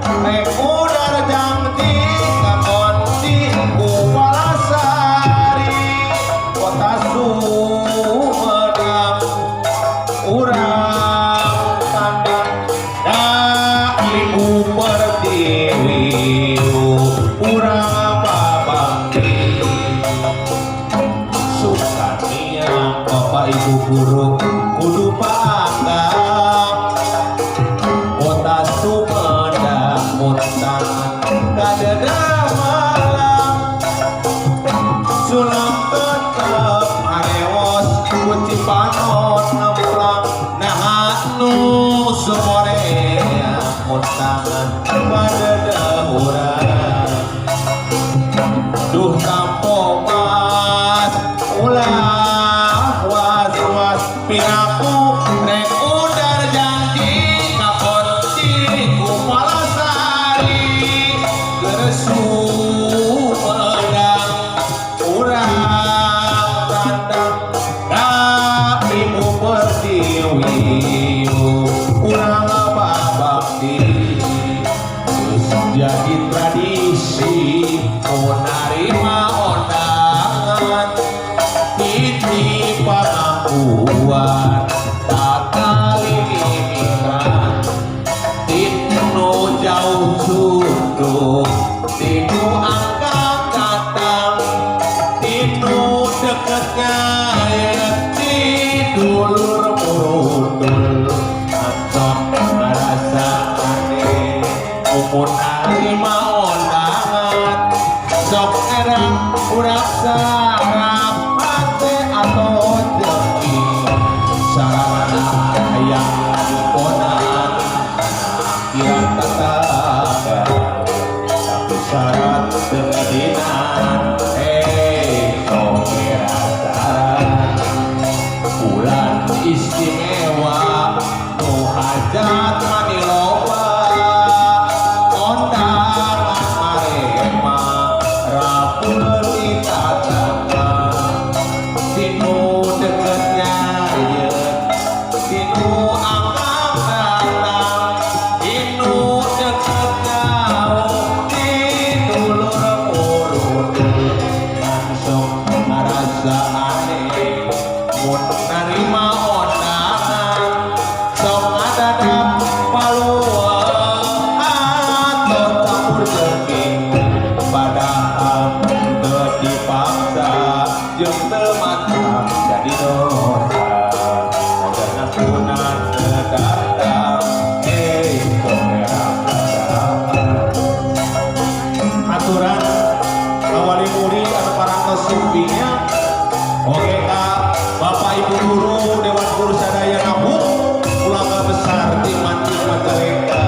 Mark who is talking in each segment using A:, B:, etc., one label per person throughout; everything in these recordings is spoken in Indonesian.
A: rek udar jangti kakonti Kupalasari kota Sumedang urang tandang dari Pertiwi urang babakti Sukania Bapak Ibu guru kudu panggap kota Sumedang muntang kadeda malam sulam tetep arewos kunci panon nemplang nah nu sumore muntangan kadeda urang duh tampo mas ulah was-was pinaku rek udar janji kaponti Kupalasari Sumedang urang tandang dari Pertiwi urang babakti jadi tradisi menerima undangan ini pengakuan tak kali migran tinu jauh sudut tinu angkat datang tinu deketnya tidulur murudul ancok merasa aneh umur nerima undangan sok erang urang sarap hati atau jeki sarana yang diponan kira tetangga tapi syarat kemedinan kau kira syarat bulan istimewa nu hajat maniloba kondangan marema rapulti tatama tinu deketnya tinu angkat datang tinu deketnya tidulur murudul langsung merasa aneh mun nerima undangan sok ngadadap paluan atau campur jengking padahal teu dipaksa jeung teu mantap jadi dosa moga ngapunan teu datang komera aturan kawali murid anu parantos sumpinya oke kak Bapak Ibu guru Dewan Guru Sadaya Nabung Ulama Besar Timanti Majalengka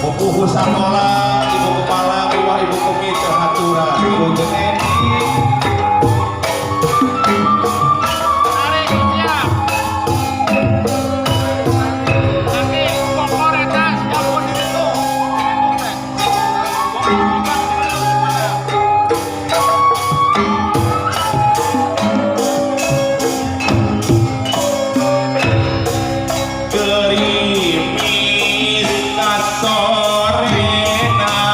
A: Buku Sakola Ibu Kepala Ibu Komite Hatura Ibu